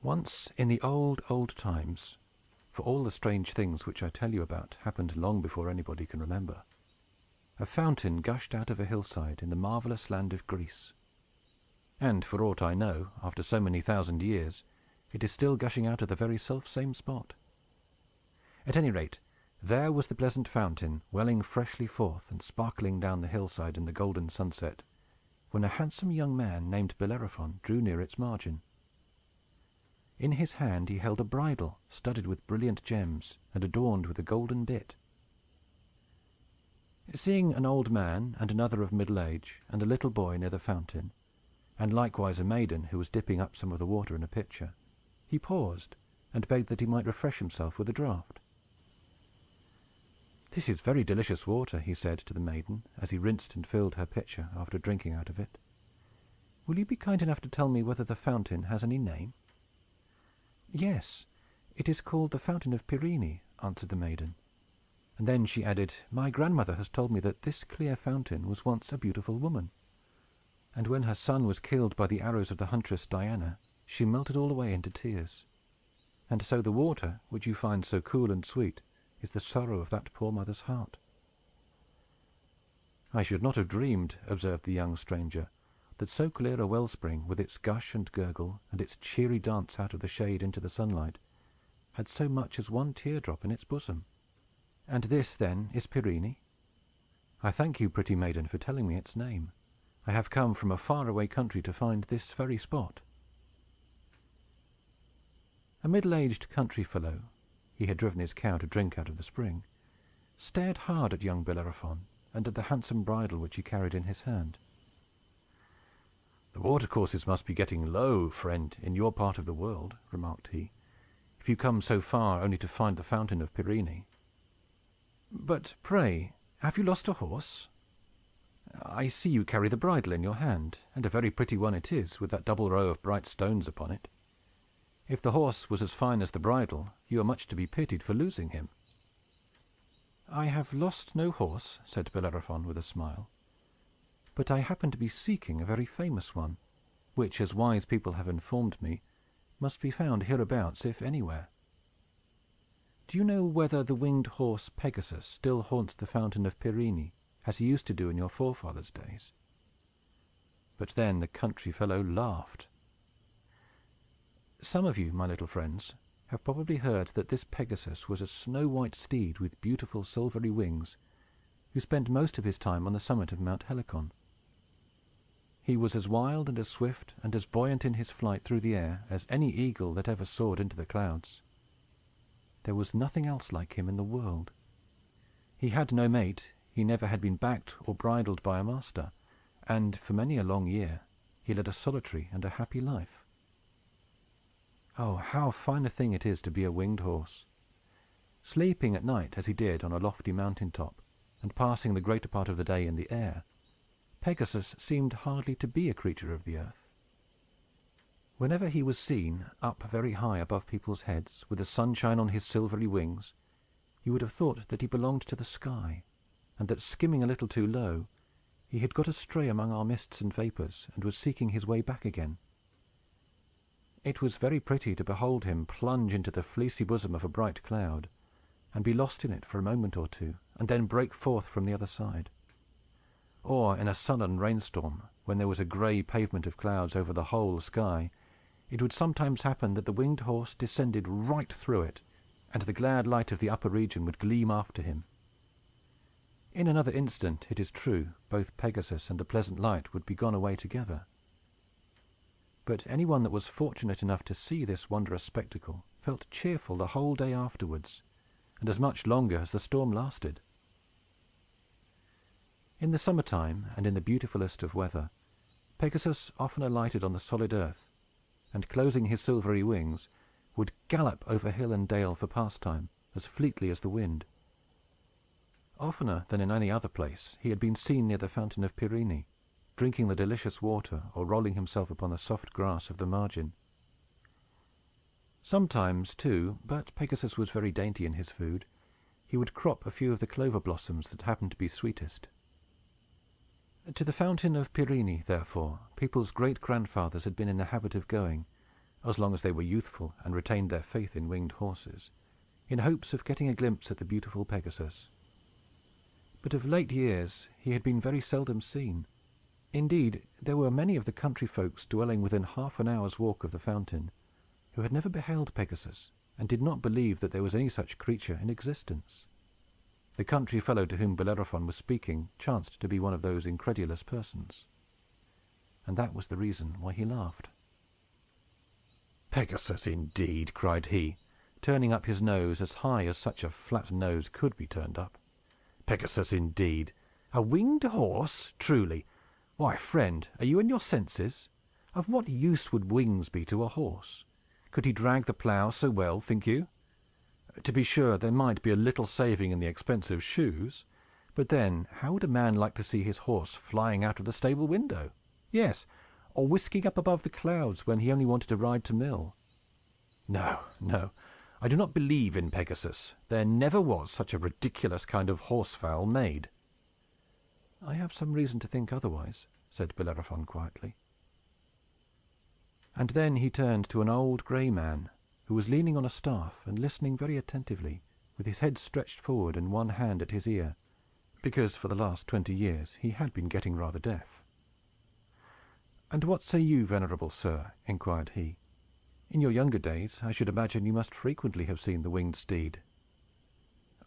Once, in the old, old times, for all the strange things which I tell you about happened long before anybody can remember, a fountain gushed out of a hillside in the marvelous land of Greece. And, for aught I know, after so many thousand years, it is still gushing out of the very self-same spot. At any rate, there was the pleasant fountain, welling freshly forth and sparkling down the hillside in the golden sunset, when a handsome young man named Bellerophon drew near its margin. In his hand he held a bridle studded with brilliant gems, and adorned with a golden bit. Seeing an old man, and another of middle age, and a little boy near the fountain, and likewise a maiden who was dipping up some of the water in a pitcher, he paused, and begged that he might refresh himself with a draught. "This is very delicious water," he said to the maiden, as he rinsed and filled her pitcher after drinking out of it. "Will you be kind enough to tell me whether the fountain has any name?" "Yes, it is called the Fountain of Pirene," answered the maiden. And then she added, "My grandmother has told me that this clear fountain was once a beautiful woman. And when her son was killed by the arrows of the huntress Diana, she melted all away into tears. And so the water, which you find so cool and sweet, is the sorrow of that poor mother's heart." "I should not have dreamed," observed the young stranger, "that so clear a wellspring, with its gush and gurgle, and its cheery dance out of the shade into the sunlight, had so much as one teardrop in its bosom. And this, then, is Pirene? I thank you, pretty maiden, for telling me its name. I have come from a far-away country to find this very spot." A middle-aged country fellow (he had driven his cow to drink out of the spring) stared hard at young Bellerophon, and at the handsome bridle which he carried in his hand. "The watercourses must be getting low, friend, in your part of the world," remarked he, "if you come so far only to find the Fountain of Pirene. But, pray, have you lost a horse? I see you carry the bridle in your hand, and a very pretty one it is, with that double row of bright stones upon it. If the horse was as fine as the bridle, you are much to be pitied for losing him." "I have lost no horse," said Bellerophon, with a smile. "But I happen to be seeking a very famous one, which, as wise people have informed me, must be found hereabouts, if anywhere. Do you know whether the winged horse Pegasus still haunts the Fountain of Pirene, as he used to do in your forefathers' days?" But then the country fellow laughed. Some of you, my little friends, have probably heard that this Pegasus was a snow-white steed with beautiful silvery wings, who spent most of his time on the summit of Mount Helicon. He was as wild and as swift and as buoyant in his flight through the air as any eagle that ever soared into the clouds. There was nothing else like him in the world. He had no mate, he never had been backed or bridled by a master, and, for many a long year, he led a solitary and a happy life. Oh, how fine a thing it is to be a winged horse! Sleeping at night, as he did, on a lofty mountain top, and passing the greater part of the day in the air, Pegasus seemed hardly to be a creature of the earth. Whenever he was seen, up very high above people's heads, with the sunshine on his silvery wings, you would have thought that he belonged to the sky, and that, skimming a little too low, he had got astray among our mists and vapors, and was seeking his way back again. It was very pretty to behold him plunge into the fleecy bosom of a bright cloud, and be lost in it for a moment or two, and then break forth from the other side. Or, in a sullen rainstorm, when there was a gray pavement of clouds over the whole sky, it would sometimes happen that the winged horse descended right through it, and the glad light of the upper region would gleam after him. In another instant, it is true, both Pegasus and the pleasant light would be gone away together. But anyone that was fortunate enough to see this wondrous spectacle felt cheerful the whole day afterwards, and as much longer as the storm lasted. In the summer-time, and in the beautifulest of weather, Pegasus often alighted on the solid earth, and, closing his silvery wings, would gallop over hill and dale for pastime, as fleetly as the wind. Oftener than in any other place, he had been seen near the Fountain of Pirene, drinking the delicious water, or rolling himself upon the soft grass of the margin. Sometimes, too, but Pegasus was very dainty in his food, he would crop a few of the clover blossoms that happened to be sweetest. To the Fountain of Pirene, therefore, people's great-grandfathers had been in the habit of going, as long as they were youthful and retained their faith in winged horses, in hopes of getting a glimpse at the beautiful Pegasus. But of late years he had been very seldom seen. Indeed, there were many of the country folks dwelling within half an hour's walk of the fountain who had never beheld Pegasus, and did not believe that there was any such creature in existence. The country fellow to whom Bellerophon was speaking chanced to be one of those incredulous persons. And that was the reason why he laughed. "Pegasus, indeed!" cried he, turning up his nose as high as such a flat nose could be turned up. "Pegasus, indeed! A winged horse, truly! Why, friend, are you in your senses? Of what use would wings be to a horse? Could he drag the plough so well, think you? To be sure, there might be a little saving in the expense of shoes; but then, how would a man like to see his horse flying out of the stable window? Yes, or whisking up above the clouds when he only wanted to ride to mill? No, no, I do not believe in Pegasus. There never was such a ridiculous kind of horsefowl made." "I have some reason to think otherwise," said Bellerophon quietly. And then he turned to an old gray man, who was leaning on a staff and listening very attentively, with his head stretched forward and one hand at his ear, because for the last 20 years he had been getting rather deaf. "And what say you, venerable sir?" inquired he. "In your younger days, I should imagine you must frequently have seen the winged steed."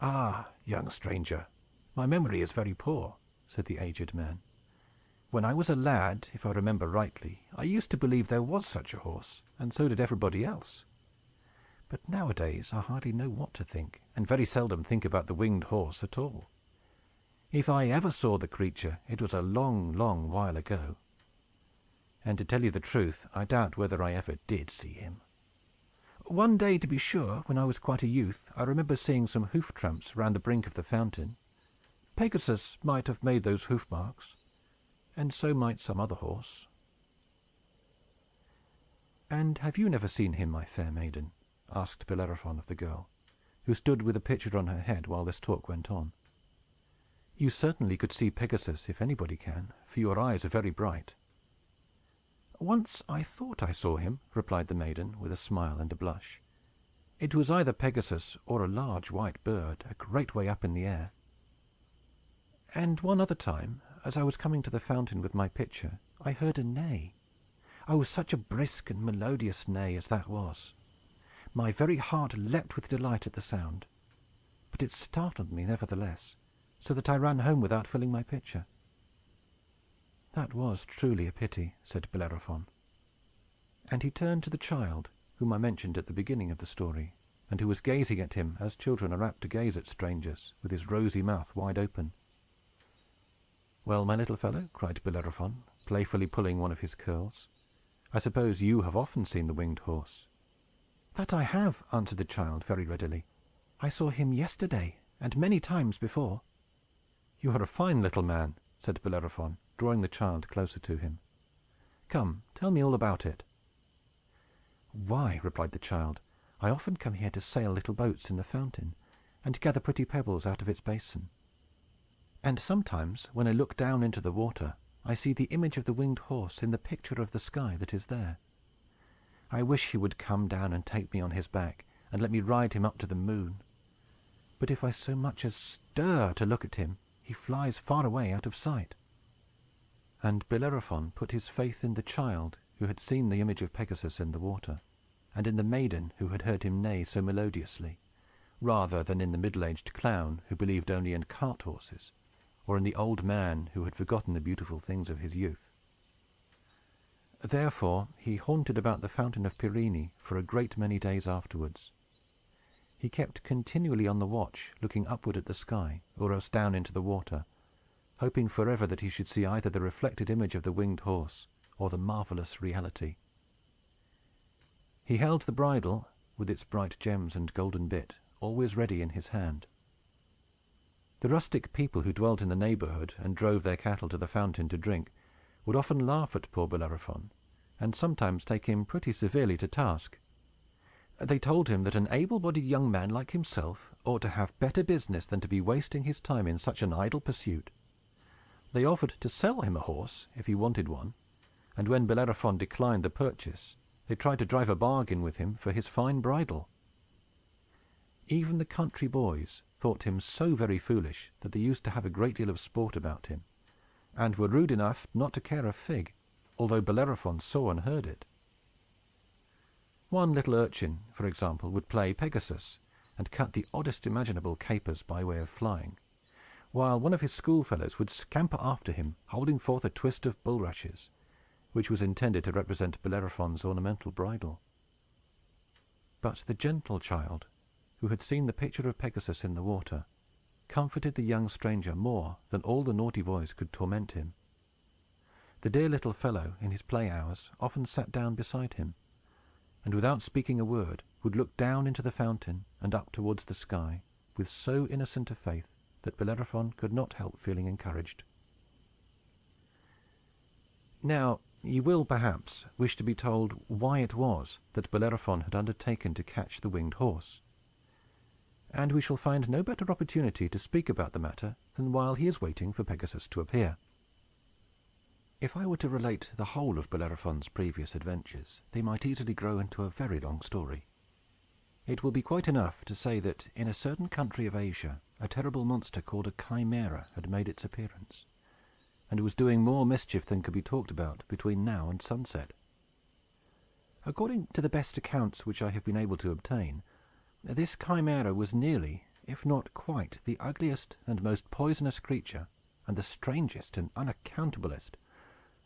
"Ah, young stranger, my memory is very poor," said the aged man. "When I was a lad, if I remember rightly, I used to believe there was such a horse, and so did everybody else. But nowadays I hardly know what to think, and very seldom think about the winged horse at all. If I ever saw the creature, it was a long, long while ago. And to tell you the truth, I doubt whether I ever did see him. One day, to be sure, when I was quite a youth, I remember seeing some hoof tramps round the brink of the fountain. Pegasus might have made those hoof marks, and so might some other horse." "And have you never seen him, my fair maiden?" asked Bellerophon of the girl, who stood with a pitcher on her head while this talk went on. "You certainly could see Pegasus, if anybody can, for your eyes are very bright." "Once I thought I saw him," replied the maiden, with a smile and a blush. "It was either Pegasus or a large white bird, a great way up in the air. And one other time, as I was coming to the fountain with my pitcher, I heard a neigh. Oh, such a brisk and melodious neigh as that was! My very heart leapt with delight at the sound. But it startled me, nevertheless, so that I ran home without filling my pitcher." "That was truly a pity," said Bellerophon. And he turned to the child, whom I mentioned at the beginning of the story, and who was gazing at him as children are apt to gaze at strangers, with his rosy mouth wide open. "Well, my little fellow," cried Bellerophon, playfully pulling one of his curls, "I suppose you have often seen the winged horse?" "That I have," answered the child, very readily. "I saw him yesterday, and many times before." "You are a fine little man," said Bellerophon, drawing the child closer to him. "Come, tell me all about it." "Why," replied the child, "I often come here to sail little boats in the fountain, and gather pretty pebbles out of its basin. And sometimes, when I look down into the water, I see the image of the winged horse in the picture of the sky that is there. I wish he would come down and take me on his back, and let me ride him up to the moon. But if I so much as stir to look at him, he flies far away out of sight." And Bellerophon put his faith in the child who had seen the image of Pegasus in the water, and in the maiden who had heard him neigh so melodiously, rather than in the middle-aged clown who believed only in cart-horses, or in the old man who had forgotten the beautiful things of his youth. Therefore he haunted about the fountain of Pirene for a great many days afterwards. He kept continually on the watch, looking upward at the sky, or else down into the water, hoping forever that he should see either the reflected image of the winged horse, or the marvelous reality. He held the bridle, with its bright gems and golden bit, always ready in his hand. The rustic people who dwelt in the neighborhood, and drove their cattle to the fountain to drink, would often laugh at poor Bellerophon, and sometimes take him pretty severely to task. They told him that an able-bodied young man like himself ought to have better business than to be wasting his time in such an idle pursuit. They offered to sell him a horse, if he wanted one, and when Bellerophon declined the purchase, They tried to drive a bargain with him for his fine bridle. Even the country boys thought him so very foolish that they used to have a great deal of sport about him, and were rude enough not to care a fig, although Bellerophon saw and heard it. One little urchin, for example, would play Pegasus, and cut the oddest imaginable capers by way of flying, while one of his schoolfellows would scamper after him, holding forth a twist of bulrushes, which was intended to represent Bellerophon's ornamental bridle. But the gentle child, who had seen the picture of Pegasus in the water, comforted the young stranger more than all the naughty boys could torment him. The dear little fellow, in his play hours, often sat down beside him, and, without speaking a word, would look down into the fountain and up towards the sky, with so innocent a faith that Bellerophon could not help feeling encouraged. Now, you will, perhaps, wish to be told why it was that Bellerophon had undertaken to catch the winged horse, and we shall find no better opportunity to speak about the matter than while he is waiting for Pegasus to appear. If I were to relate the whole of Bellerophon's previous adventures, they might easily grow into a very long story. It will be quite enough to say that, in a certain country of Asia, a terrible monster called a Chimaera had made its appearance, and was doing more mischief than could be talked about between now and sunset. According to the best accounts which I have been able to obtain, this Chimaera was nearly, if not quite, the ugliest and most poisonous creature, and the strangest and unaccountablest,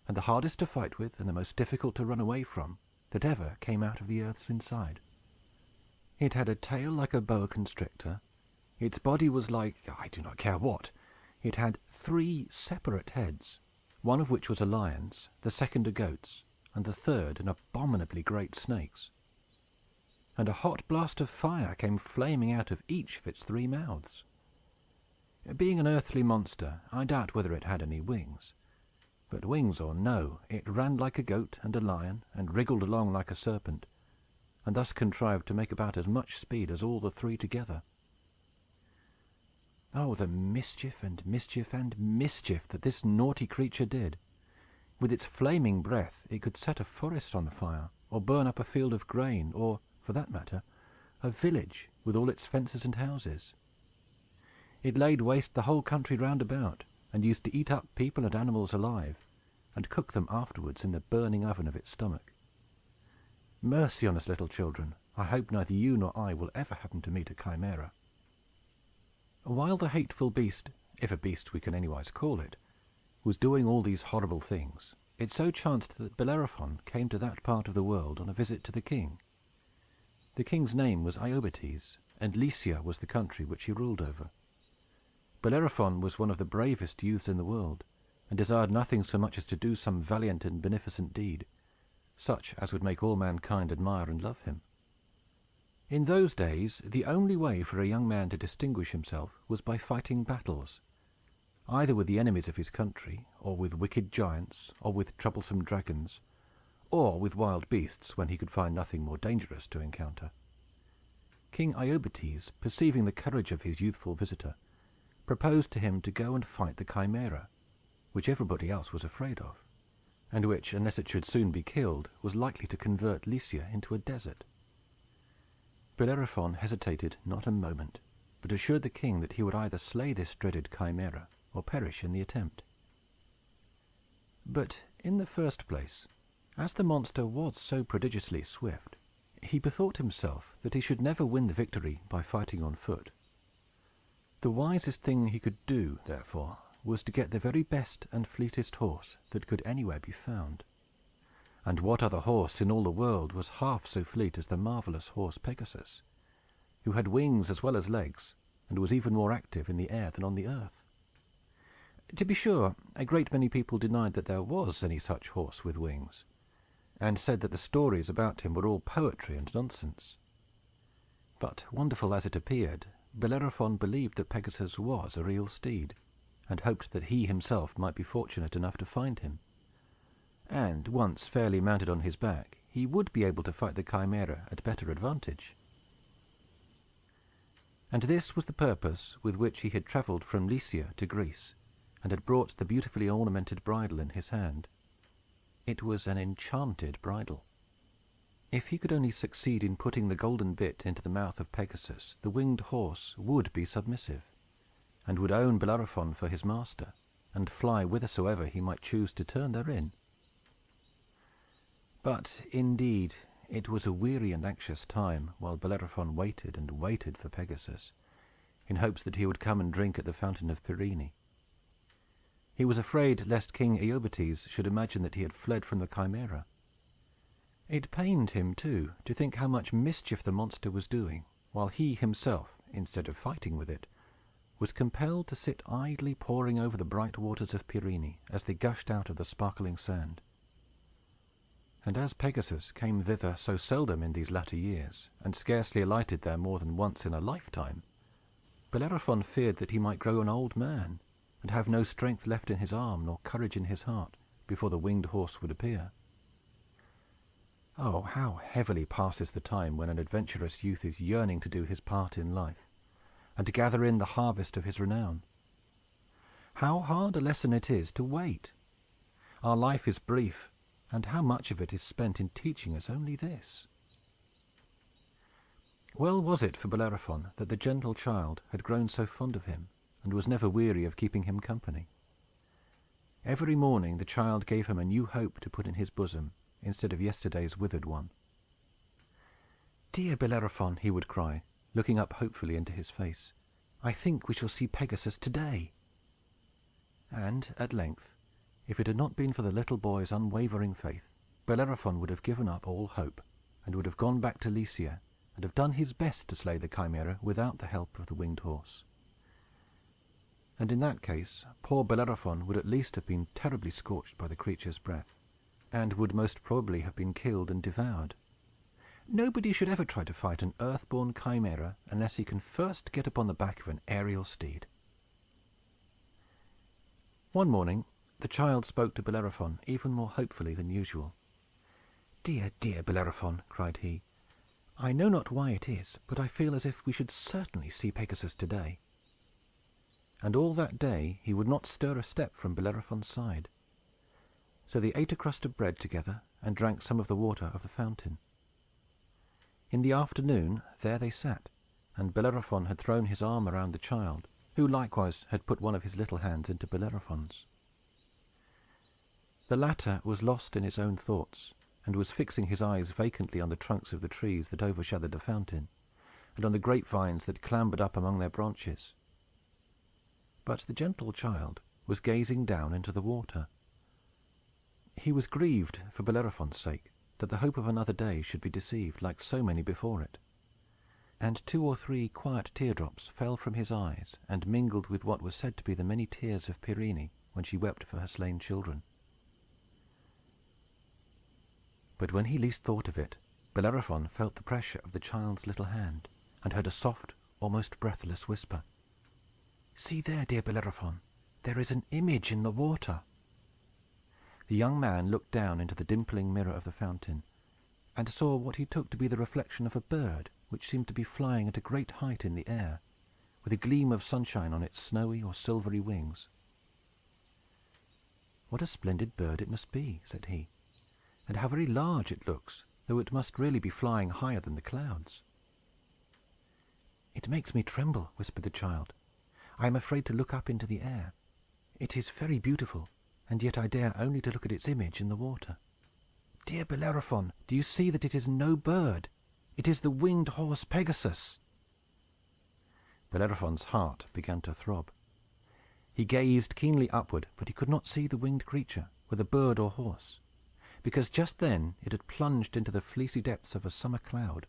and the hardest to fight with, and the most difficult to run away from, that ever came out of the earth's inside. It had a tail like a boa constrictor. Its body was like, I do not care what. It had 3 separate heads, one of which was a lion's, the second a goat's, and the third an abominably great snake's. And a hot blast of fire came flaming out of each of its 3 mouths. Being an earthly monster, I doubt whether it had any wings. But wings or no, it ran like a goat and a lion, and wriggled along like a serpent, and thus contrived to make about as much speed as all the 3 together. Oh, the mischief and mischief and mischief that this naughty creature did! With its flaming breath, it could set a forest on fire, or burn up a field of grain, or, for that matter, a village with all its fences and houses. It laid waste the whole country round about, and used to eat up people and animals alive, and cook them afterwards in the burning oven of its stomach. Mercy on us, little children! I hope neither you nor I will ever happen to meet a Chimaera. While the hateful beast, if a beast we can anywise call it, was doing all these horrible things, it so chanced that Bellerophon came to that part of the world on a visit to the king. The king's name was Iobates, and Lycia was the country which he ruled over. Bellerophon was one of the bravest youths in the world, and desired nothing so much as to do some valiant and beneficent deed, such as would make all mankind admire and love him. In those days, the only way for a young man to distinguish himself was by fighting battles, either with the enemies of his country, or with wicked giants, or with troublesome dragons, or with wild beasts, when he could find nothing more dangerous to encounter. King Iobates, perceiving the courage of his youthful visitor, proposed to him to go and fight the Chimaera, which everybody else was afraid of, and which, unless it should soon be killed, was likely to convert Lycia into a desert. Bellerophon hesitated not a moment, but assured the king that he would either slay this dreaded Chimaera, or perish in the attempt. But, in the first place, as the monster was so prodigiously swift, he bethought himself that he should never win the victory by fighting on foot. The wisest thing he could do, therefore, was to get the very best and fleetest horse that could anywhere be found. And what other horse in all the world was half so fleet as the marvelous horse Pegasus, who had wings as well as legs, and was even more active in the air than on the earth? To be sure, a great many people denied that there was any such horse with wings, and said that the stories about him were all poetry and nonsense. But, wonderful as it appeared, Bellerophon believed that Pegasus was a real steed, and hoped that he himself might be fortunate enough to find him. And, once fairly mounted on his back, he would be able to fight the Chimaera at better advantage. And this was the purpose with which he had travelled from Lycia to Greece, and had brought the beautifully ornamented bridle in his hand. It was an enchanted bridle. If he could only succeed in putting the golden bit into the mouth of Pegasus, the winged horse would be submissive, and would own Bellerophon for his master, and fly whithersoever he might choose to turn therein. But, indeed, it was a weary and anxious time, while Bellerophon waited and waited for Pegasus, in hopes that he would come and drink at the fountain of Pirene. He was afraid lest King Iobates should imagine that he had fled from the Chimaera. It pained him, too, to think how much mischief the monster was doing, while he himself, instead of fighting with it, was compelled to sit idly poring over the bright waters of Pirene as they gushed out of the sparkling sand. And as Pegasus came thither so seldom in these latter years, and scarcely alighted there more than once in a lifetime, Bellerophon feared that he might grow an old man, and have no strength left in his arm nor courage in his heart, before the winged horse would appear. Oh, how heavily passes the time when an adventurous youth is yearning to do his part in life, and to gather in the harvest of his renown! How hard a lesson it is to wait! Our life is brief, and how much of it is spent in teaching us only this! Well was it for Bellerophon that the gentle child had grown so fond of him, and was never weary of keeping him company. Every morning the child gave him a new hope to put in his bosom, instead of yesterday's withered one. "Dear Bellerophon," he would cry, looking up hopefully into his face, "I think we shall see Pegasus today." And, at length, if it had not been for the little boy's unwavering faith, Bellerophon would have given up all hope, and would have gone back to Lycia, and have done his best to slay the Chimaera without the help of the winged horse. And in that case, poor Bellerophon would at least have been terribly scorched by the creature's breath, and would most probably have been killed and devoured. Nobody should ever try to fight an earth-born Chimaera unless he can first get upon the back of an aerial steed. One morning, the child spoke to Bellerophon even more hopefully than usual. "Dear, dear Bellerophon," cried he, "I know not why it is, but I feel as if we should certainly see Pegasus today." And all that day he would not stir a step from Bellerophon's side. So they ate a crust of bread together, and drank some of the water of the fountain. In the afternoon there they sat, and Bellerophon had thrown his arm around the child, who likewise had put one of his little hands into Bellerophon's. The latter was lost in his own thoughts, and was fixing his eyes vacantly on the trunks of the trees that overshadowed the fountain, and on the grapevines that clambered up among their branches. But the gentle child was gazing down into the water. He was grieved, for Bellerophon's sake, that the hope of another day should be deceived, like so many before it. And 2 or 3 quiet teardrops fell from his eyes, and mingled with what was said to be the many tears of Pirene when she wept for her slain children. But when he least thought of it, Bellerophon felt the pressure of the child's little hand, and heard a soft, almost breathless whisper. "See there, dear Bellerophon, there is an image in the water." The young man looked down into the dimpling mirror of the fountain, and saw what he took to be the reflection of a bird, which seemed to be flying at a great height in the air, with a gleam of sunshine on its snowy or silvery wings. "What a splendid bird it must be," said he, "and how very large it looks, though it must really be flying higher than the clouds." "It makes me tremble," whispered the child. "I am afraid to look up into the air. It is very beautiful, and yet I dare only to look at its image in the water. Dear Bellerophon, do you see that it is no bird? It is the winged horse Pegasus." Bellerophon's heart began to throb. He gazed keenly upward, but he could not see the winged creature, whether bird or horse, because just then it had plunged into the fleecy depths of a summer cloud.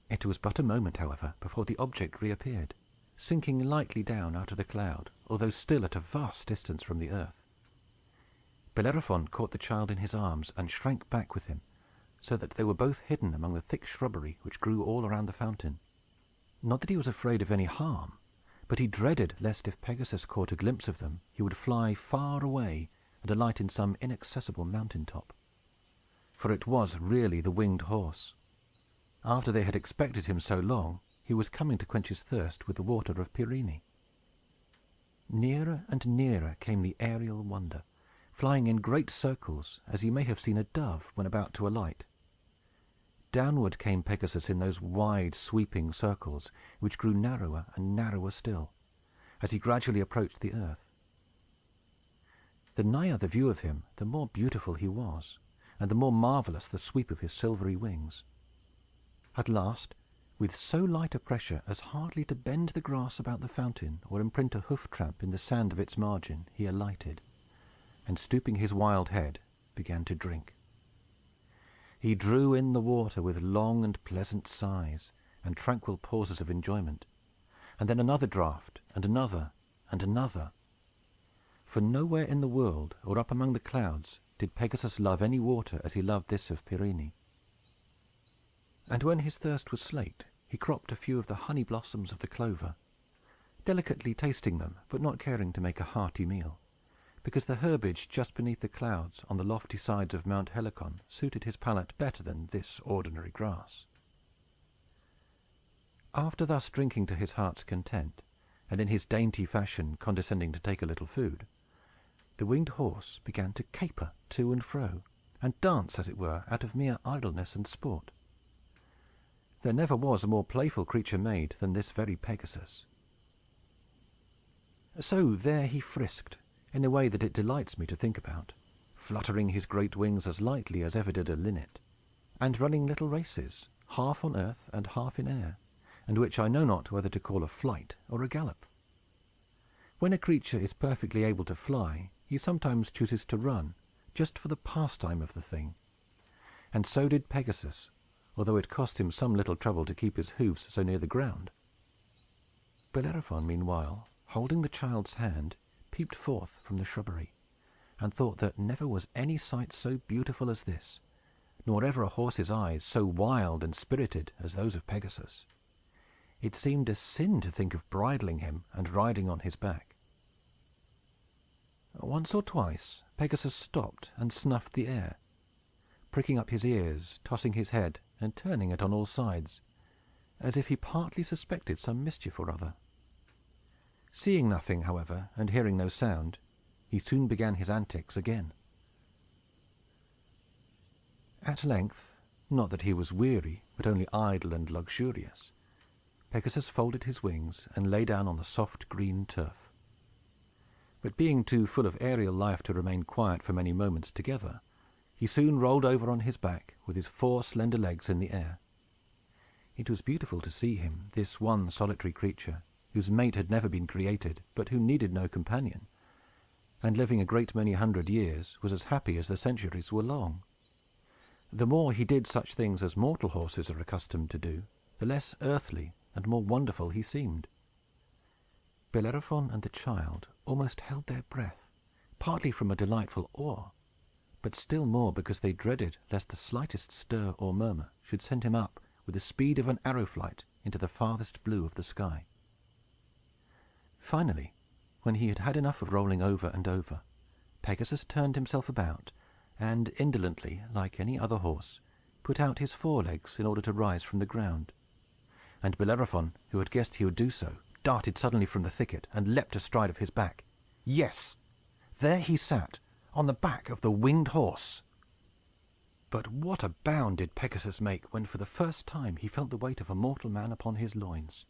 It was but a moment, however, before the object reappeared, sinking lightly down out of the cloud, although still at a vast distance from the earth. Bellerophon caught the child in his arms, and shrank back with him, so that they were both hidden among the thick shrubbery which grew all around the fountain. Not that he was afraid of any harm, but he dreaded lest, if Pegasus caught a glimpse of them, he would fly far away and alight in some inaccessible mountain top. For it was really the winged horse. After they had expected him so long, he was coming to quench his thirst with the water of Pirene. Nearer and nearer came the aerial wonder, flying in great circles, as you may have seen a dove when about to alight, downward came Pegasus in those wide, sweeping circles, which grew narrower and narrower still, as he gradually approached the earth. The nigher the view of him, the more beautiful he was, and the more marvelous the sweep of his silvery wings. At last, with so light a pressure as hardly to bend the grass about the fountain, or imprint a hoof tramp in the sand of its margin, he alighted, and, stooping his wild head, began to drink. He drew in the water with long and pleasant sighs, and tranquil pauses of enjoyment, and then another draught, and another, and another. For nowhere in the world, or up among the clouds, did Pegasus love any water as he loved this of Pirene. And when his thirst was slaked, he cropped a few of the honey blossoms of the clover, delicately tasting them, but not caring to make a hearty meal, because the herbage just beneath the clouds on the lofty sides of Mount Helicon suited his palate better than this ordinary grass. After thus drinking to his heart's content, and in his dainty fashion condescending to take a little food, the winged horse began to caper to and fro, and dance, as it were, out of mere idleness and sport. There never was a more playful creature made than this very Pegasus. So there he frisked, in a way that it delights me to think about, fluttering his great wings as lightly as ever did a linnet, and running little races, half on earth and half in air, and which I know not whether to call a flight or a gallop. When a creature is perfectly able to fly, he sometimes chooses to run, just for the pastime of the thing. And so did Pegasus, although it cost him some little trouble to keep his hoofs so near the ground. Bellerophon, meanwhile, holding the child's hand, peeped forth from the shrubbery, and thought that never was any sight so beautiful as this, nor ever a horse's eyes so wild and spirited as those of Pegasus. It seemed a sin to think of bridling him and riding on his back. Once or twice Pegasus stopped and snuffed the air, pricking up his ears, tossing his head, and turning it on all sides, as if he partly suspected some mischief or other. Seeing nothing, however, and hearing no sound, he soon began his antics again. At length, not that he was weary, but only idle and luxurious, Pegasus folded his wings and lay down on the soft green turf. But being too full of aerial life to remain quiet for many moments together, he soon rolled over on his back, with his 4 slender legs in the air. It was beautiful to see him, this one solitary creature, whose mate had never been created, but who needed no companion, and living a great many 100 years, was as happy as the centuries were long. The more he did such things as mortal horses are accustomed to do, the less earthly and more wonderful he seemed. Bellerophon and the child almost held their breath, partly from a delightful awe, but still more because they dreaded lest the slightest stir or murmur should send him up with the speed of an arrow flight into the farthest blue of the sky. Finally, when he had had enough of rolling over and over, Pegasus turned himself about, and indolently, like any other horse, put out his 4 legs in order to rise from the ground. And Bellerophon, who had guessed he would do so, darted suddenly from the thicket, and leapt astride of his back. Yes! There he sat, on the back of the winged horse. But what a bound did Pegasus make when for the first time he felt the weight of a mortal man upon his loins!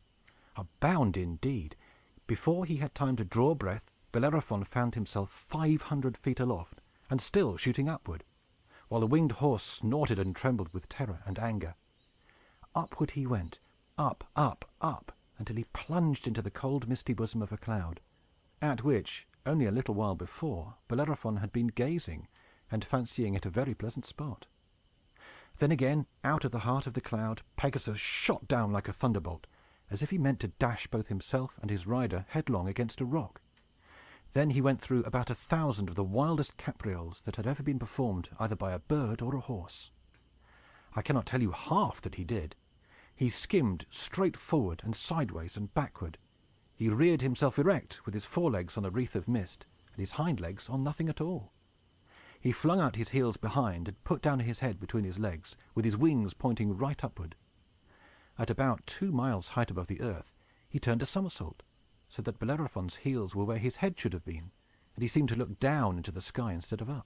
A bound indeed! Before he had time to draw breath, Bellerophon found himself 500 feet aloft, and still shooting upward, while the winged horse snorted and trembled with terror and anger. Upward he went, up, up, up, until he plunged into the cold, misty bosom of a cloud, at which, only a little while before, Bellerophon had been gazing, and fancying it a very pleasant spot. Then again, out of the heart of the cloud, Pegasus shot down like a thunderbolt, as if he meant to dash both himself and his rider headlong against a rock. Then he went through about 1,000 of the wildest caprioles that had ever been performed either by a bird or a horse. I cannot tell you half that he did. He skimmed straight forward and sideways and backward. He reared himself erect, with his 4 legs on a wreath of mist, and his hind legs on nothing at all. He flung out his heels behind, and put down his head between his legs, with his wings pointing right upward. At about 2 miles' height above the earth, he turned a somersault, so that Bellerophon's heels were where his head should have been, and he seemed to look down into the sky instead of up.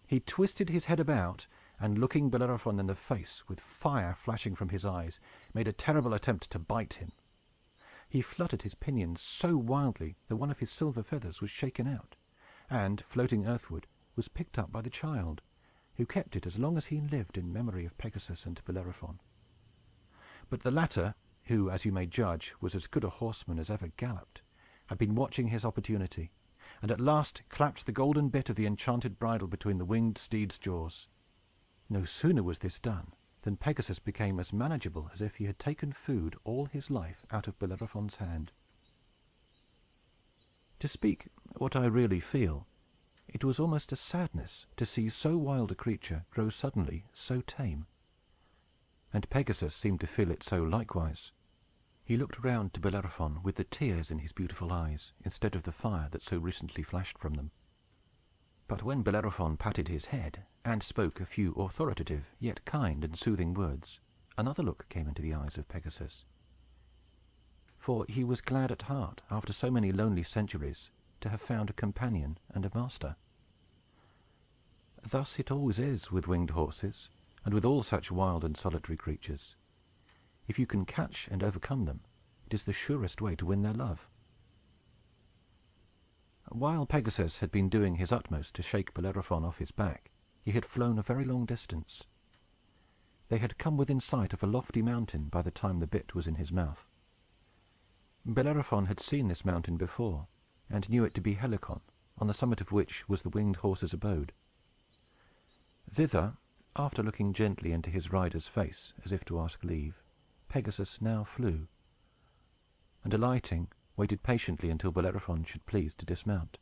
He twisted his head about, and, looking Bellerophon in the face, with fire flashing from his eyes, made a terrible attempt to bite him. He fluttered his pinions so wildly that one of his silver feathers was shaken out, and, floating earthward, was picked up by the child, who kept it as long as he lived in memory of Pegasus and Bellerophon. But the latter, who, as you may judge, was as good a horseman as ever galloped, had been watching his opportunity, and at last clapped the golden bit of the enchanted bridle between the winged steed's jaws. No sooner was this done than Pegasus became as manageable as if he had taken food all his life out of Bellerophon's hand. To speak what I really feel, it was almost a sadness to see so wild a creature grow suddenly so tame. And Pegasus seemed to feel it so likewise. He looked round to Bellerophon with the tears in his beautiful eyes, instead of the fire that so recently flashed from them. But when Bellerophon patted his head, and spoke a few authoritative, yet kind and soothing words, another look came into the eyes of Pegasus. For he was glad at heart, after so many lonely centuries, to have found a companion and a master. Thus it always is with winged horses, and with all such wild and solitary creatures. If you can catch and overcome them, it is the surest way to win their love. While Pegasus had been doing his utmost to shake Bellerophon off his back, he had flown a very long distance. They had come within sight of a lofty mountain by the time the bit was in his mouth. Bellerophon had seen this mountain before, and knew it to be Helicon, on the summit of which was the winged horse's abode. Thither, after looking gently into his rider's face, as if to ask leave, Pegasus now flew, and, alighting, waited patiently until Bellerophon should please to dismount.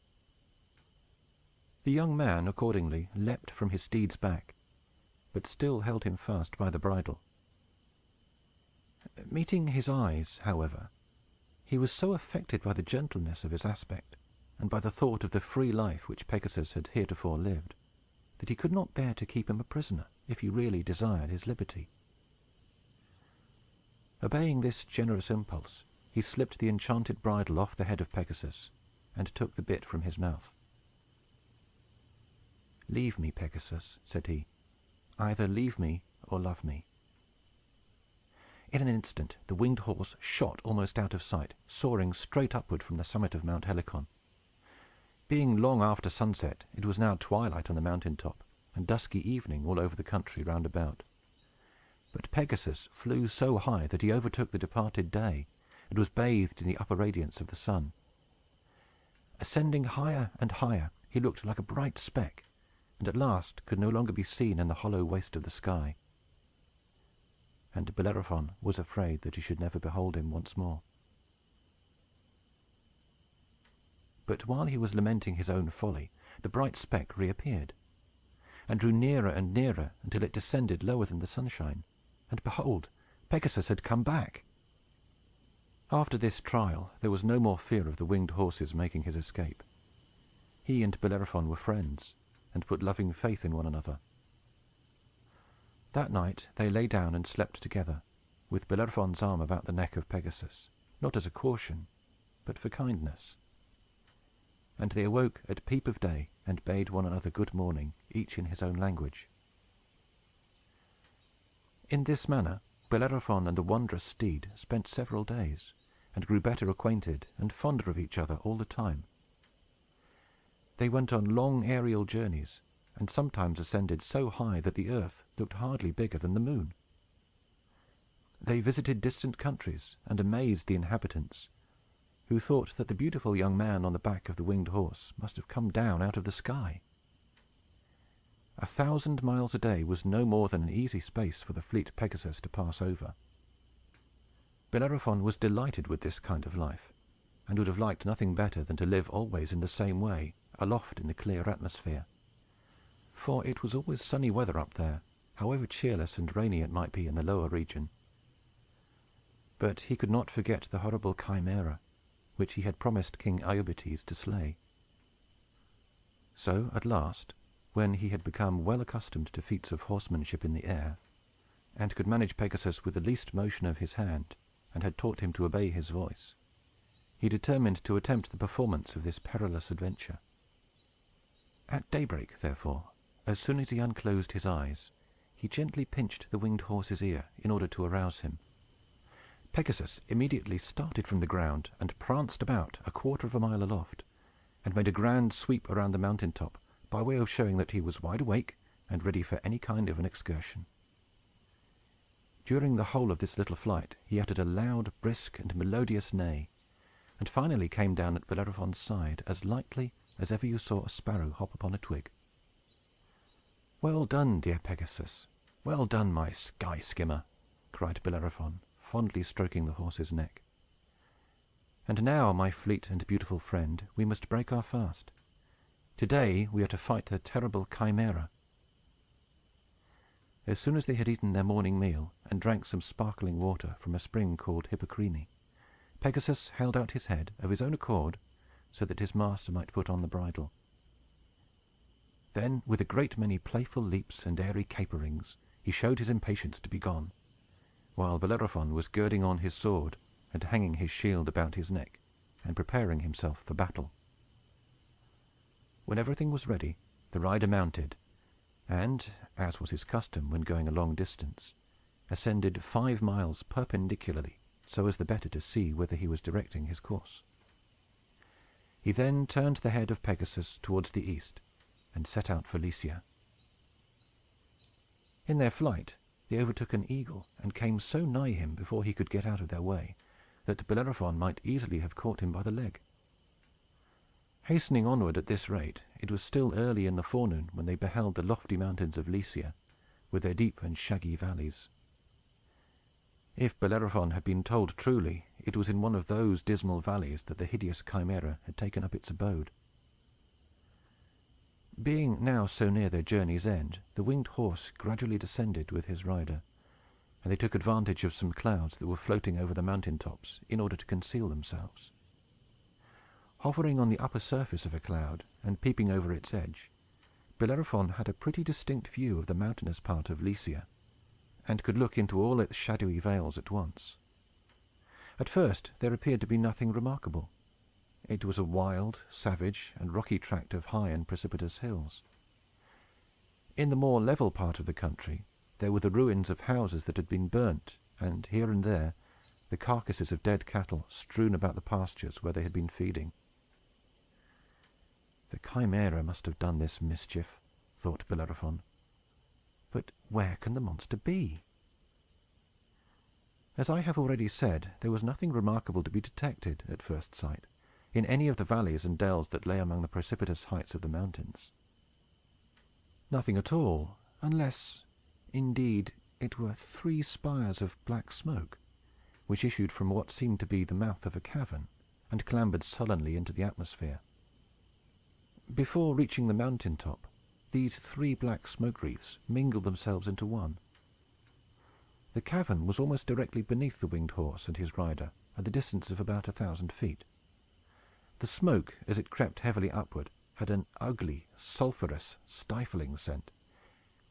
The young man, accordingly, leapt from his steed's back, but still held him fast by the bridle. Meeting his eyes, however, he was so affected by the gentleness of his aspect, and by the thought of the free life which Pegasus had heretofore lived, that he could not bear to keep him a prisoner, if he really desired his liberty. Obeying this generous impulse, he slipped the enchanted bridle off the head of Pegasus, and took the bit from his mouth. "Leave me, Pegasus," said he. "Either leave me or love me." In an instant the winged horse shot almost out of sight, soaring straight upward from the summit of Mount Helicon. Being long after sunset, it was now twilight on the mountain top, and dusky evening all over the country round about. But Pegasus flew so high that he overtook the departed day, and was bathed in the upper radiance of the sun. Ascending higher and higher, he looked like a bright speck, and at last could no longer be seen in the hollow waste of the sky. And Bellerophon was afraid that he should never behold him once more. But while he was lamenting his own folly, the bright speck reappeared, and drew nearer and nearer until it descended lower than the sunshine, and behold, Pegasus had come back. After this trial, there was no more fear of the winged horse's making his escape. He and Bellerophon were friends, and put loving faith in one another. That night they lay down and slept together, with Bellerophon's arm about the neck of Pegasus, not as a caution, but for kindness. And they awoke at peep of day, and bade one another good morning, each in his own language. In this manner, Bellerophon and the wondrous steed spent several days, and grew better acquainted and fonder of each other all the time. They went on long aerial journeys, and sometimes ascended so high that the earth looked hardly bigger than the moon. They visited distant countries, and amazed the inhabitants, who thought that the beautiful young man on the back of the winged horse must have come down out of the sky. 1,000 miles a day was no more than an easy space for the fleet Pegasus to pass over. Bellerophon was delighted with this kind of life, and would have liked nothing better than to live always in the same way, aloft in the clear atmosphere. For it was always sunny weather up there, however cheerless and rainy it might be in the lower region. But he could not forget the horrible Chimaera, which he had promised King Iobates to slay. So, at last, when he had become well accustomed to feats of horsemanship in the air, and could manage Pegasus with the least motion of his hand, and had taught him to obey his voice, he determined to attempt the performance of this perilous adventure. At daybreak, therefore, as soon as he unclosed his eyes, he gently pinched the winged horse's ear in order to arouse him. Pegasus immediately started from the ground and pranced about a quarter of a mile aloft, and made a grand sweep around the mountain top, by way of showing that he was wide awake and ready for any kind of an excursion. During the whole of this little flight, he uttered a loud, brisk, and melodious neigh, and finally came down at Bellerophon's side as lightly as ever you saw a sparrow hop upon a twig. "Well done, dear Pegasus! Well done, my sky skimmer!" cried Bellerophon, fondly stroking the horse's neck. "And now, my fleet and beautiful friend, we must break our fast. Today we are to fight the terrible Chimaera." As soon as they had eaten their morning meal, and drank some sparkling water from a spring called Hippocrene, Pegasus held out his head of his own accord, so that his master might put on the bridle. Then, with a great many playful leaps and airy caperings, he showed his impatience to be gone, while Bellerophon was girding on his sword and hanging his shield about his neck, and preparing himself for battle. When everything was ready, the rider mounted, and, as was his custom when going a long distance, ascended 5 miles perpendicularly, so as the better to see whither he was directing his course. He then turned the head of Pegasus towards the east, and set out for Lycia. In their flight, they overtook an eagle, and came so nigh him before he could get out of their way, that Bellerophon might easily have caught him by the leg. Hastening onward at this rate, it was still early in the forenoon when they beheld the lofty mountains of Lycia, with their deep and shaggy valleys. If Bellerophon had been told truly, it was in one of those dismal valleys that the hideous Chimaera had taken up its abode. Being now so near their journey's end, the winged horse gradually descended with his rider, and they took advantage of some clouds that were floating over the mountain tops in order to conceal themselves. Hovering on the upper surface of a cloud, and peeping over its edge, Bellerophon had a pretty distinct view of the mountainous part of Lycia, and could look into all its shadowy vales at once. At first there appeared to be nothing remarkable. It was a wild, savage, and rocky tract of high and precipitous hills. In the more level part of the country there were the ruins of houses that had been burnt, and, here and there, the carcasses of dead cattle strewn about the pastures where they had been feeding. "The Chimaera must have done this mischief," thought Bellerophon. "But where can the monster be?" As I have already said, there was nothing remarkable to be detected, at first sight, in any of the valleys and dells that lay among the precipitous heights of the mountains. Nothing at all, unless, indeed, it were 3 spires of black smoke, which issued from what seemed to be the mouth of a cavern, and clambered sullenly into the atmosphere. Before reaching the mountain top, these 3 black smoke wreaths mingled themselves into one. The cavern was almost directly beneath the winged horse and his rider, at the distance of about 1,000 feet. The smoke, as it crept heavily upward, had an ugly, sulphurous, stifling scent,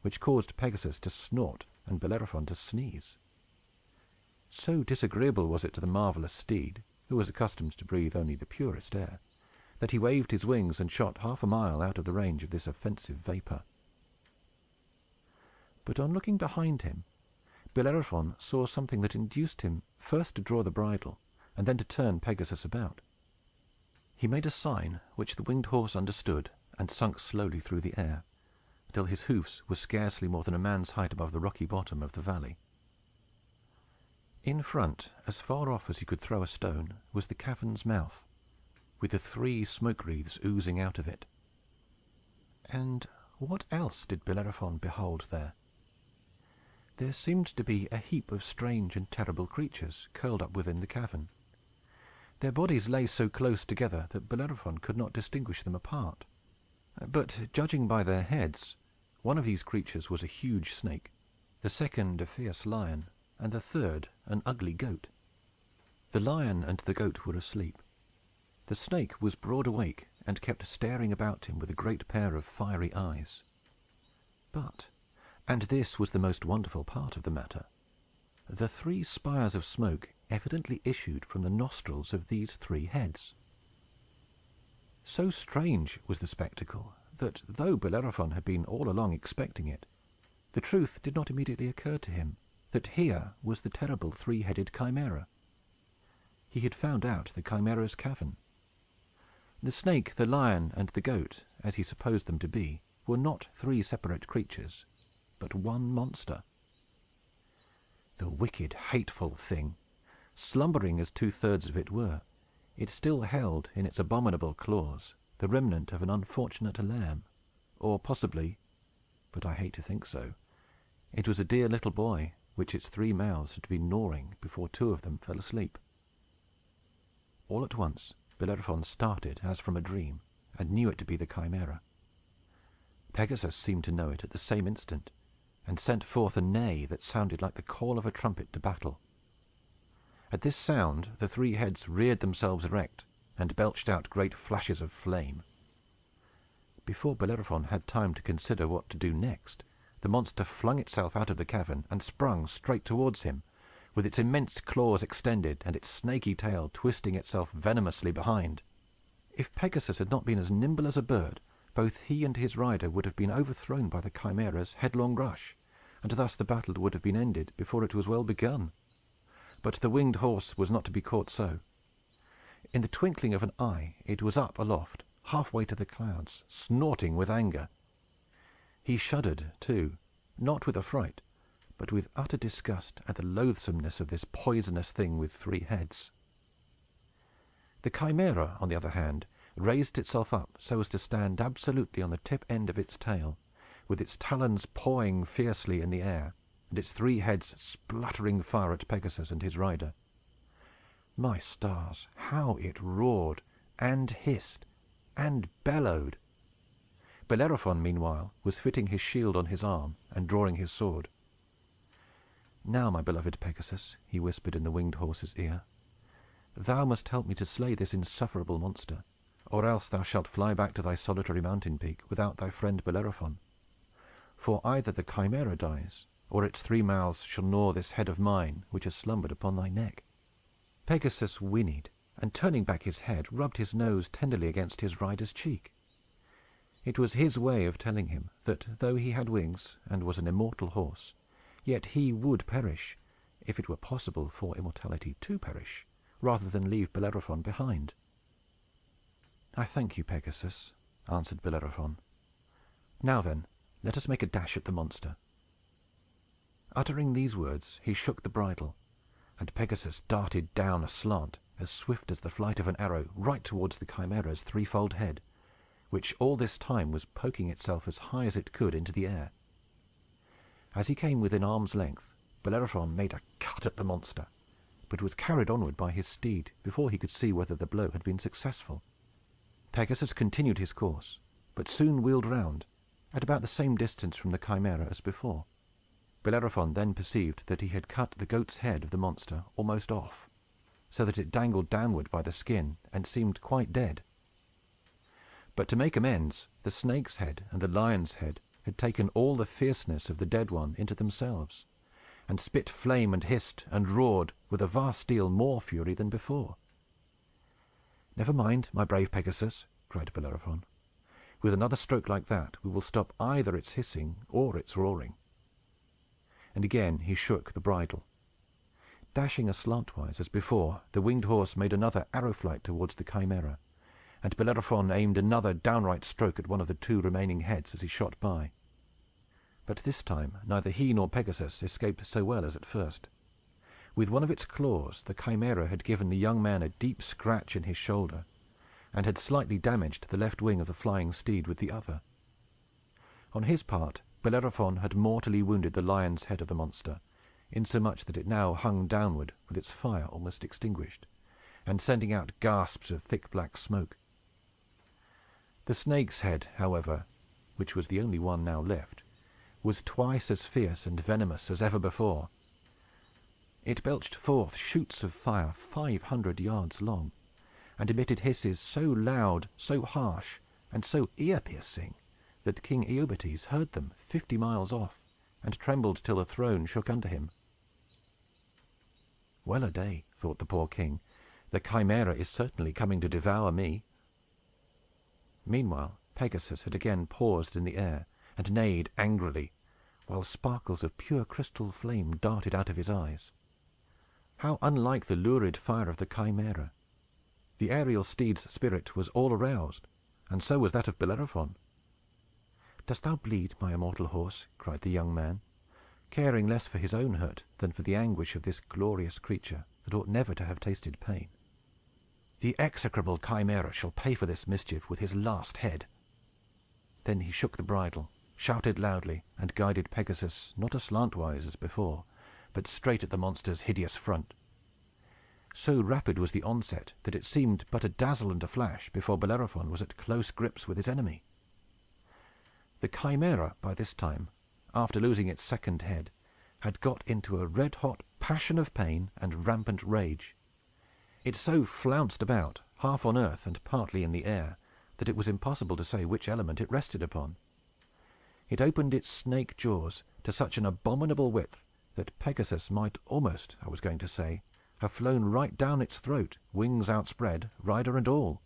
which caused Pegasus to snort and Bellerophon to sneeze. So disagreeable was it to the marvelous steed, who was accustomed to breathe only the purest air, that he waved his wings and shot 1/2 mile out of the range of this offensive vapor. But on looking behind him, Bellerophon saw something that induced him first to draw the bridle, and then to turn Pegasus about. He made a sign which the winged horse understood, and sunk slowly through the air, until his hoofs were scarcely more than a man's height above the rocky bottom of the valley. In front, as far off as you could throw a stone, was the cavern's mouth, with the 3 smoke wreaths oozing out of it. And what else did Bellerophon behold there? There seemed to be a heap of strange and terrible creatures curled up within the cavern. Their bodies lay so close together that Bellerophon could not distinguish them apart. But, judging by their heads, one of these creatures was a huge snake, the second a fierce lion, and the third an ugly goat. The lion and the goat were asleep. The snake was broad awake, and kept staring about him with a great pair of fiery eyes. But, and this was the most wonderful part of the matter, the 3 spires of smoke evidently issued from the nostrils of these 3 heads. So strange was the spectacle, that, though Bellerophon had been all along expecting it, the truth did not immediately occur to him that here was the terrible three-headed Chimaera. He had found out the Chimaera's cavern. The snake, the lion, and the goat, as he supposed them to be, were not three separate creatures, but one monster. The wicked, hateful thing! Slumbering as 2/3 of it were, it still held in its abominable claws the remnant of an unfortunate lamb, or possibly, but I hate to think so, it was a dear little boy, which its 3 mouths had been gnawing before 2 of them fell asleep. All at once Bellerophon started as from a dream, and knew it to be the Chimaera. Pegasus seemed to know it at the same instant, and sent forth a neigh that sounded like the call of a trumpet to battle. At this sound the 3 heads reared themselves erect, and belched out great flashes of flame. Before Bellerophon had time to consider what to do next, the monster flung itself out of the cavern, and sprung straight towards him, with its immense claws extended, and its snaky tail twisting itself venomously behind. If Pegasus had not been as nimble as a bird, both he and his rider would have been overthrown by the Chimaera's headlong rush, and thus the battle would have been ended before it was well begun. But the winged horse was not to be caught so. In the twinkling of an eye it was up aloft, halfway to the clouds, snorting with anger. He shuddered, too, not with affright, but with utter disgust at the loathsomeness of this poisonous thing with 3 heads. The Chimaera, on the other hand, raised itself up so as to stand absolutely on the tip end of its tail, with its talons pawing fiercely in the air, and its 3 heads spluttering fire at Pegasus and his rider. My stars, how it roared, and hissed, and bellowed! Bellerophon, meanwhile, was fitting his shield on his arm, and drawing his sword. "Now, my beloved Pegasus," he whispered in the winged horse's ear, "thou must help me to slay this insufferable monster, or else thou shalt fly back to thy solitary mountain peak without thy friend Bellerophon. For either the Chimaera dies, or its 3 mouths shall gnaw this head of mine, which has slumbered upon thy neck." Pegasus whinnied, and turning back his head, rubbed his nose tenderly against his rider's cheek. It was his way of telling him that, though he had wings, and was an immortal horse, yet he would perish, if it were possible for immortality to perish, rather than leave Bellerophon behind. "I thank you, Pegasus," answered Bellerophon. "Now then, let us make a dash at the monster." Uttering these words, he shook the bridle, and Pegasus darted down aslant, as swift as the flight of an arrow, right towards the Chimaera's 3-fold head, which all this time was poking itself as high as it could into the air. As he came within arm's length, Bellerophon made a cut at the monster, but was carried onward by his steed before he could see whether the blow had been successful. Pegasus continued his course, but soon wheeled round, at about the same distance from the Chimaera as before. Bellerophon then perceived that he had cut the goat's head of the monster almost off, so that it dangled downward by the skin, and seemed quite dead. But to make amends, the snake's head and the lion's head had taken all the fierceness of the dead one into themselves, and spit flame and hissed and roared with a vast deal more fury than before. "Never mind, my brave Pegasus," cried Bellerophon. "With another stroke like that, we will stop either its hissing or its roaring." And again he shook the bridle. Dashing aslantwise as before, the winged horse made another arrow flight towards the Chimaera, and Bellerophon aimed another downright stroke at one of the 2 remaining heads as he shot by. But this time neither he nor Pegasus escaped so well as at first. With one of its claws, the Chimaera had given the young man a deep scratch in his shoulder, and had slightly damaged the left wing of the flying steed with the other. On his part, Bellerophon had mortally wounded the lion's head of the monster, insomuch that it now hung downward, with its fire almost extinguished, and sending out gasps of thick black smoke. The snake's head, however, which was the only one now left, was twice as fierce and venomous as ever before. It belched forth shoots of fire 500 yards long, and emitted hisses so loud, so harsh, and so ear-piercing, that King Iobates heard them 50 miles off, and trembled till the throne shook under him. "Well a day," thought the poor king, "the Chimaera is certainly coming to devour me." Meanwhile Pegasus had again paused in the air, and neighed angrily, while sparkles of pure crystal flame darted out of his eyes. How unlike the lurid fire of the Chimaera! The aerial steed's spirit was all aroused, and so was that of Bellerophon. "Dost thou bleed, my immortal horse?" cried the young man, caring less for his own hurt than for the anguish of this glorious creature that ought never to have tasted pain. "The execrable Chimaera shall pay for this mischief with his last head." Then he shook the bridle, shouted loudly, and guided Pegasus not aslantwise as before, but straight at the monster's hideous front. So rapid was the onset that it seemed but a dazzle and a flash before Bellerophon was at close grips with his enemy. The Chimaera, by this time, after losing its second head, had got into a red-hot passion of pain and rampant rage. It so flounced about, half on earth and partly in the air, that it was impossible to say which element it rested upon. It opened its snake jaws to such an abominable width that Pegasus might almost, I was going to say, have flown right down its throat, wings outspread, rider and all.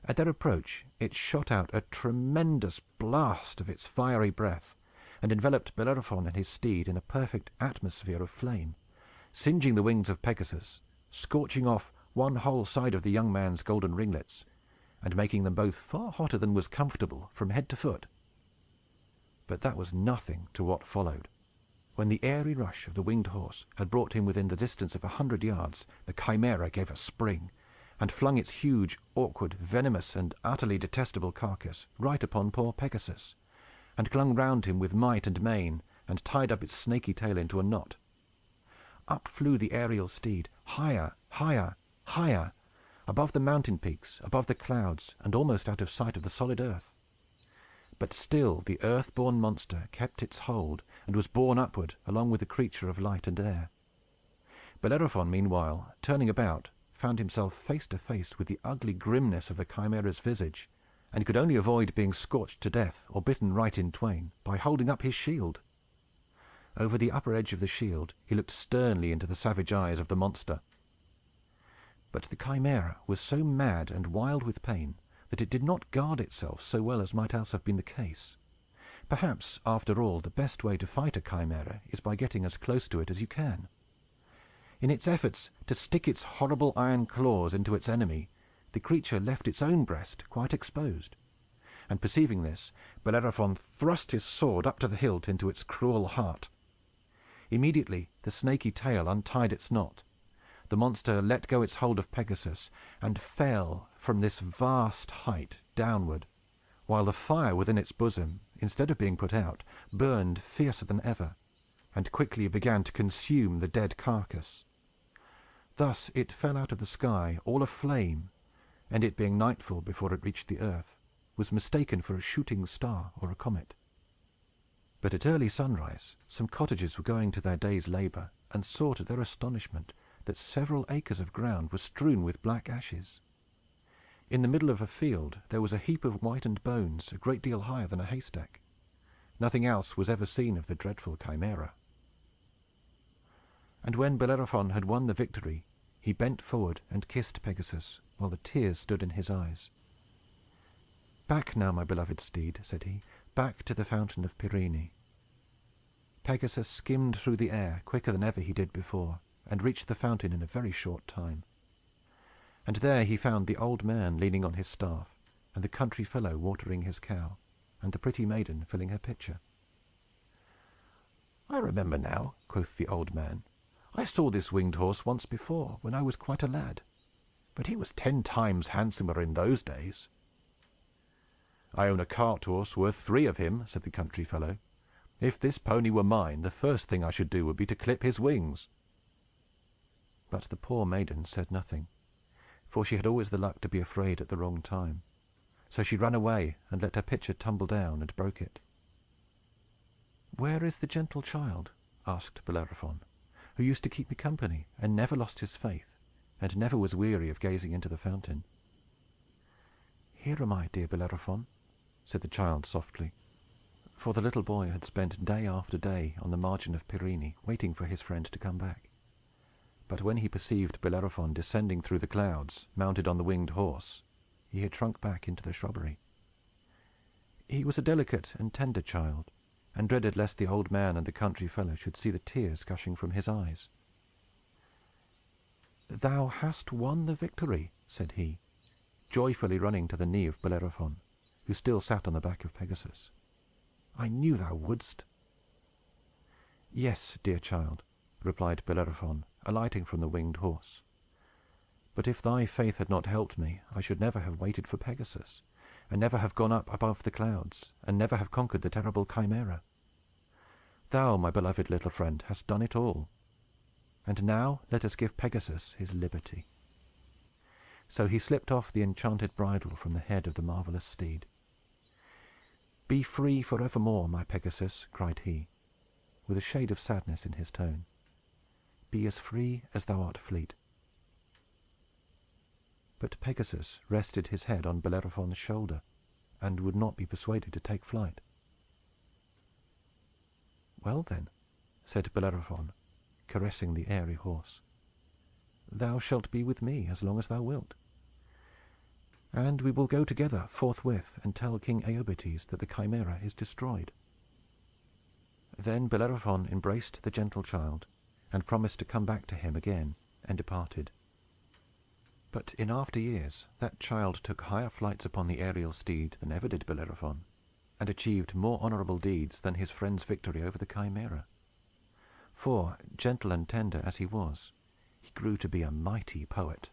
At their approach, it shot out a tremendous blast of its fiery breath, and enveloped Bellerophon and his steed in a perfect atmosphere of flame, singeing the wings of Pegasus, scorching off one whole side of the young man's golden ringlets, and making them both far hotter than was comfortable from head to foot. But that was nothing to what followed. When the airy rush of the winged horse had brought him within the distance of 100 yards, the Chimaera gave a spring, and flung its huge, awkward, venomous, and utterly detestable carcass right upon poor Pegasus, and clung round him with might and main, and tied up its snaky tail into a knot. Up flew the aerial steed, higher, higher, higher, above the mountain peaks, above the clouds, and almost out of sight of the solid earth. But still the earth-born monster kept its hold, and was borne upward along with the creature of light and air. Bellerophon, meanwhile, turning about, found himself face to face with the ugly grimness of the Chimaera's visage, and could only avoid being scorched to death or bitten right in twain by holding up his shield. Over the upper edge of the shield he looked sternly into the savage eyes of the monster. But the Chimaera was so mad and wild with pain that it did not guard itself so well as might else have been the case. Perhaps, after all, the best way to fight a Chimaera is by getting as close to it as you can. In its efforts to stick its horrible iron claws into its enemy, the creature left its own breast quite exposed, and perceiving this, Bellerophon thrust his sword up to the hilt into its cruel heart. Immediately the snaky tail untied its knot. The monster let go its hold of Pegasus, and fell from this vast height downward, while the fire within its bosom, instead of being put out, burned fiercer than ever, and quickly began to consume the dead carcass. Thus it fell out of the sky, all aflame, and it being nightfall before it reached the earth, was mistaken for a shooting star or a comet. But at early sunrise some cottagers were going to their day's labor, and saw to their astonishment that several acres of ground were strewn with black ashes. In the middle of a field there was a heap of whitened bones, a great deal higher than a haystack. Nothing else was ever seen of the dreadful Chimaera. And when Bellerophon had won the victory, he bent forward and kissed Pegasus, while the tears stood in his eyes. "Back now, my beloved steed," said he, "back to the fountain of Pirene." Pegasus skimmed through the air quicker than ever he did before, and reached the fountain in a very short time. And there he found the old man leaning on his staff, and the country fellow watering his cow, and the pretty maiden filling her pitcher. "I remember now," quoth the old man. "I saw this winged horse once before, when I was quite a lad. But he was 10 times handsomer in those days." "I own a cart horse worth 3 of him," said the country fellow. "If this pony were mine, the first thing I should do would be to clip his wings." But the poor maiden said nothing, for she had always the luck to be afraid at the wrong time. So she ran away and let her pitcher tumble down and broke it. "Where is the gentle child," asked Bellerophon, "who used to keep me company, and never lost his faith, and never was weary of gazing into the fountain?" "Here am I, dear Bellerophon," said the child softly, for the little boy had spent day after day on the margin of Pirene, waiting for his friend to come back. But when he perceived Bellerophon descending through the clouds, mounted on the winged horse, he had shrunk back into the shrubbery. He was a delicate and tender child, and dreaded lest the old man and the country fellow should see the tears gushing from his eyes. "Thou hast won the victory," said he, joyfully running to the knee of Bellerophon, who still sat on the back of Pegasus. "I knew thou wouldst." "Yes, dear child," replied Bellerophon, alighting from the winged horse. "But if thy faith had not helped me, I should never have waited for Pegasus, and never have gone up above the clouds, and never have conquered the terrible Chimaera. Thou, my beloved little friend, hast done it all. And now let us give Pegasus his liberty." So he slipped off the enchanted bridle from the head of the marvelous steed. "Be free forevermore, my Pegasus," cried he, with a shade of sadness in his tone. "Be as free as thou art fleet." But Pegasus rested his head on Bellerophon's shoulder, and would not be persuaded to take flight. "Well, then," said Bellerophon, caressing the airy horse, "thou shalt be with me as long as thou wilt. And we will go together forthwith and tell King Iobates that the Chimaera is destroyed." Then Bellerophon embraced the gentle child, and promised to come back to him again, and departed. But in after years that child took higher flights upon the aerial steed than ever did Bellerophon, and achieved more honorable deeds than his friend's victory over the Chimaera. For, gentle and tender as he was, he grew to be a mighty poet